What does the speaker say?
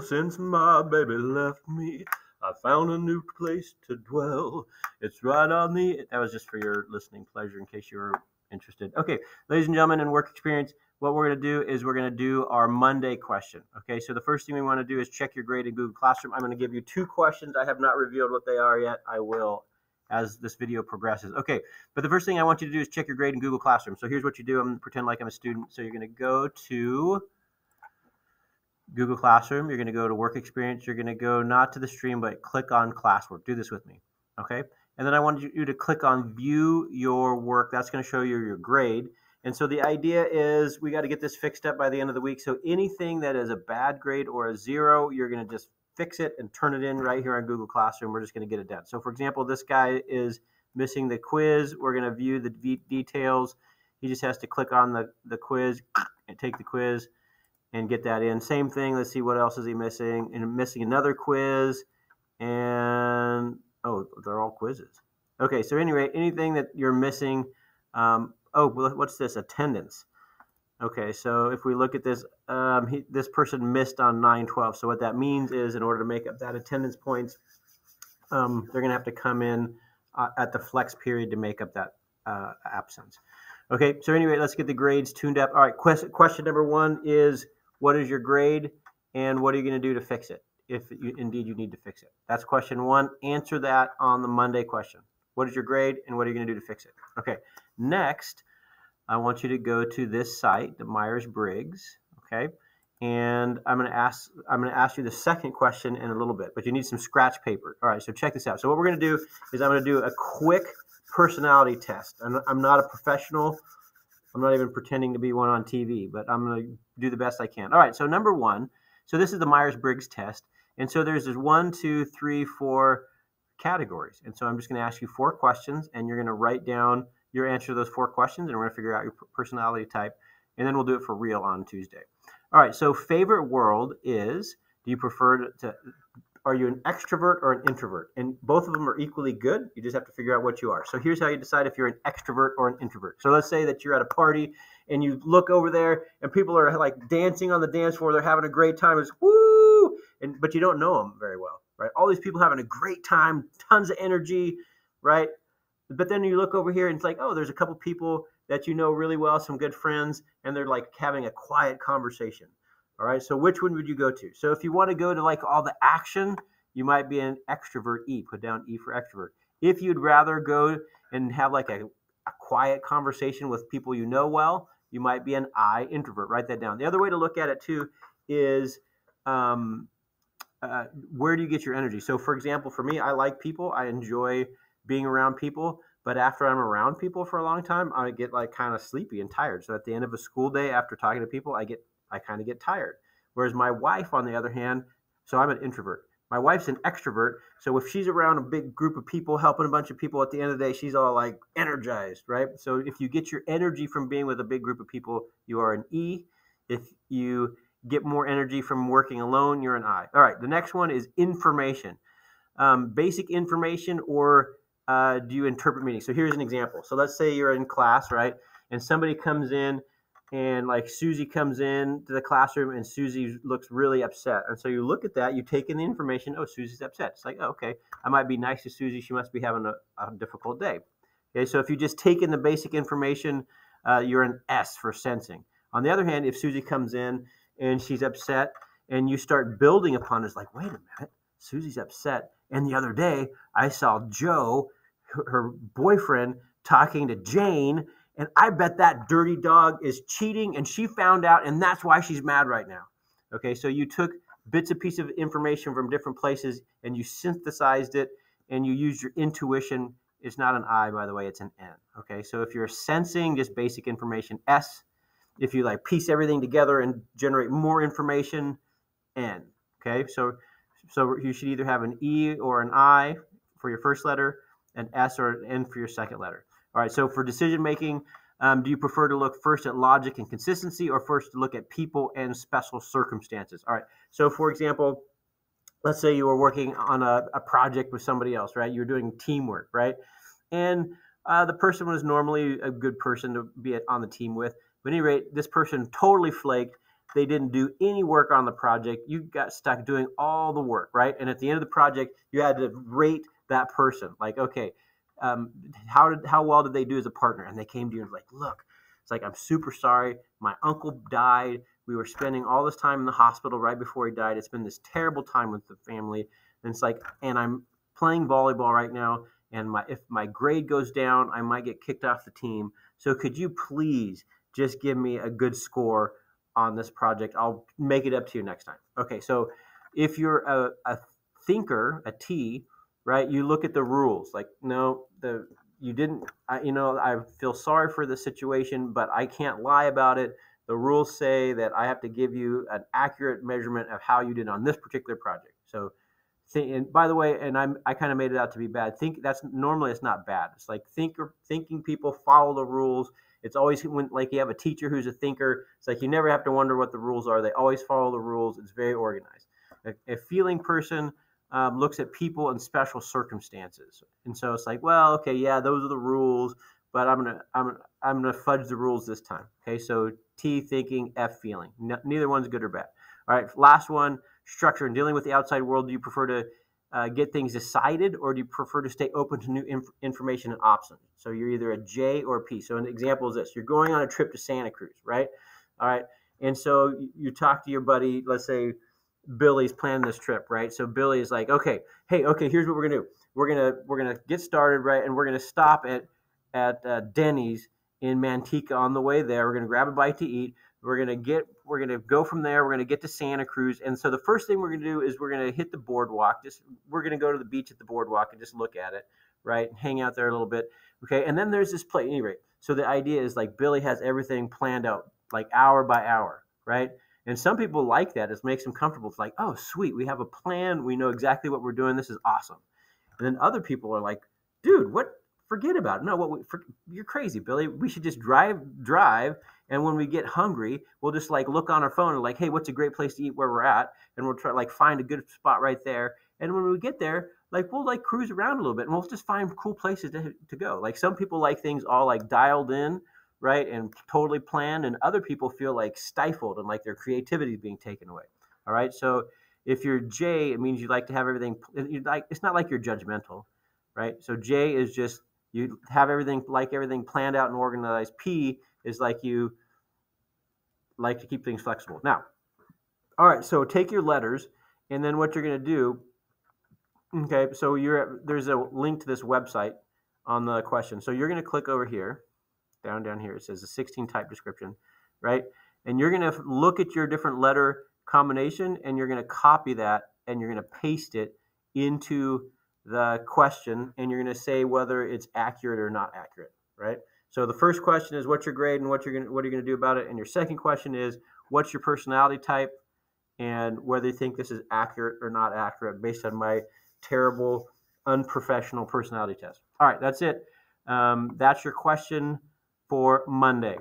since my baby left me. I found a new place to dwell. It's right on the... That was just for your listening pleasure in case you were interested. Okay, ladies and gentlemen, in work experience, what we're going to do is we're going to do our Monday question. Okay, so the first thing we want to do is check your grade in Google Classroom. I'm going to give you 2 questions. I have not revealed what they are yet. I will as this video progresses. Okay, but the first thing I want you to do is check your grade in Google Classroom. So here's what you do. I'm going to pretend like I'm a student. So you're going to go to Google Classroom. You're going to go to work experience. You're going to go not to the stream, but click on classwork. Do this with me. Okay, and then I want you to click on view your work. That's going to show you your grade. And so the idea is we got to get this fixed up by the end of the week. So anything that is a bad grade or a 0, you're going to just fix it and turn it in right here on Google Classroom. We're just going to get it done. So for example, this guy is missing the quiz. We're going to view the details. He just has to click on the quiz and take the quiz and get that in. Same thing. Let's see, what else is he missing? And missing another quiz. And, oh, they're all quizzes. Okay, so anyway, anything that you're missing, oh, what's this? Attendance. Okay, so if we look at this, this person missed on 9/12. So what that means is in order to make up that attendance points, they're going to have to come in at the flex period to make up that absence. Okay, so anyway, let's get the grades tuned up. All right, question number 1 is, what is your grade and what are you going to do to fix it, if indeed you need to fix it? That's question 1. Answer that on the Monday question. What is your grade and what are you going to do to fix it? Okay, next, I want you to go to this site, the Myers-Briggs, okay? And I'm going to ask you the second question in a little bit, but you need some scratch paper. All right, so check this out. So what we're going to do is I'm going to do a quick personality test. I'm not a professional. I'm not even pretending to be one on TV, but I'm going to do the best I can. All right, so number 1. So this is the Myers-Briggs test. And so there's 1, 2, 3, 4 categories. And so I'm just going to ask you 4 questions, and you're going to write down your answer to those 4 questions, and we're going to figure out your personality type, and then we'll do it for real on Tuesday. All right, so favorite world is, do you prefer are you an extrovert or an introvert? And both of them are equally good. You just have to figure out what you are. So here's how you decide if you're an extrovert or an introvert. So let's say that you're at a party, and you look over there, and people are like dancing on the dance floor. They're having a great time. It's woo! But you don't know them very well, right? All these people having a great time, tons of energy, right? But then you look over here and it's like, oh, there's a couple people that you know really well, some good friends, and they're like having a quiet conversation. All right, so which one would you go to? So if you want to go to like all the action, you might be an extrovert E. Put down E for extrovert. If you'd rather go and have like a quiet conversation with people you know well, you might be an I, introvert. Write that down. The other way to look at it too is where do you get your energy? So for example, for me, I like people. I enjoy being around people, but after I'm around people for a long time, I get like kind of sleepy and tired. So at the end of a school day, after talking to people, I kind of get tired. Whereas my wife, on the other hand, so I'm an introvert. My wife's an extrovert. So if she's around a big group of people, helping a bunch of people, at the end of the day, she's all like energized, right? So if you get your energy from being with a big group of people, you are an E. If you get more energy from working alone, you're an I. All right, the next one is information. Basic information, or do you interpret meanings? So here's an example. So let's say you're in class, right? And somebody comes in, and like Susie comes in to the classroom, and Susie looks really upset. And so you look at that, you take in the information, oh, Susie's upset. It's like, oh, okay, I might be nice to Susie. She must be having a difficult day. Okay, so if you just take in the basic information, you're an S for sensing. On the other hand, if Susie comes in and she's upset, and you start building upon it, it's like, wait a minute, Susie's upset. And the other day, I saw Joe, her boyfriend, talking to Jane, and I bet that dirty dog is cheating, and she found out, and that's why she's mad right now. Okay, so you took bits and pieces of information from different places, and you synthesized it, and you used your intuition. It's not an I, by the way, it's an N. Okay, so if you're sensing just basic information, S. If you like piece everything together and generate more information, N. Okay, so you should either have an E or an I for your first letter, an S or an N for your second letter. All right, so for decision making, do you prefer to look first at logic and consistency, or first to look at people and special circumstances? All right, so for example, let's say you were working on a project with somebody else, right? You're doing teamwork, right? And the person was normally a good person to be on the team with. But at any rate, this person totally flaked. they didn't do any work on the project. You got stuck doing all the work, right? And at the end of the project, you had to rate that person. Like, okay, how well did they do as a partner? And they came to you and like, look, it's like, I'm super sorry. My uncle died. We were spending all this time in the hospital right before he died. It's been this terrible time with the family. And it's like, and I'm playing volleyball right now. And if my grade goes down, I might get kicked off the team. So could you please just give me a good score on this project? I'll make it up to you next time. Okay, so if you're a thinker, a T, right, you look at the rules. Like, no, you didn't, I feel sorry for the situation, but I can't lie about it. The rules say that I have to give you an accurate measurement of how you did on this particular project. So, and by the way, and I kind of made it out to be bad. Normally it's not bad. It's like thinking people follow the rules. It's always when like you have a teacher who's a thinker. It's like you never have to wonder what the rules are. They always follow the rules. It's very organized. A feeling person looks at people in special circumstances, and so it's like, well, okay, yeah, those are the rules, but I'm gonna fudge the rules this time. Okay, so T thinking, F feeling. Neither one's good or bad. All right, last one, structure and dealing with the outside world. Do you prefer to get things decided, or do you prefer to stay open to new information and options? So you're either a J or a P. So an example is this: you're going on a trip to Santa Cruz, right? All right, and so you talk to your buddy. Let's say Billy's planning this trip, right? So Billy is like, okay, here's what we're gonna do. We're gonna get started, right? And we're gonna stop at Denny's in Manteca on the way there. We're gonna grab a bite to eat. We're gonna go from there. We're gonna get to Santa Cruz, and so the first thing we're gonna do is we're gonna hit the boardwalk. We're gonna go to the beach at the boardwalk and just look at it, right? And hang out there a little bit, okay? And then there's this place. Anyway, so the idea is like Billy has everything planned out, like hour by hour, right? And some people like that. It makes them comfortable. It's like, oh, sweet, we have a plan. We know exactly what we're doing. This is awesome. And then other people are like, dude, what? Forget about it. No, you're crazy, Billy. We should just drive, and when we get hungry, we'll just like look on our phone and like, hey, what's a great place to eat where we're at? And we'll try like find a good spot right there. And when we get there, like we'll like cruise around a little bit, and we'll just find cool places to go. Like some people like things all like dialed in, right, and totally planned, and other people feel like stifled and like their creativity is being taken away. All right, so if you're J, it means you like to have everything. It's not like you're judgmental, right? So J is just you have everything planned out and organized. P is like you like to keep things flexible. Now, all right, so take your letters, and then what you're going to do. Okay, so there's a link to this website on the question. So you're going to click over here. Down here, it says a 16 type description, right? And you're going to look at your different letter combination, and you're going to copy that, and you're going to paste it into the question, and you're going to say whether it's accurate or not accurate, right? So the first question is what's your grade and what are you going to do about it? And your second question is what's your personality type and whether you think this is accurate or not accurate based on my terrible, unprofessional personality test. All right, that's it. That's your question for Monday.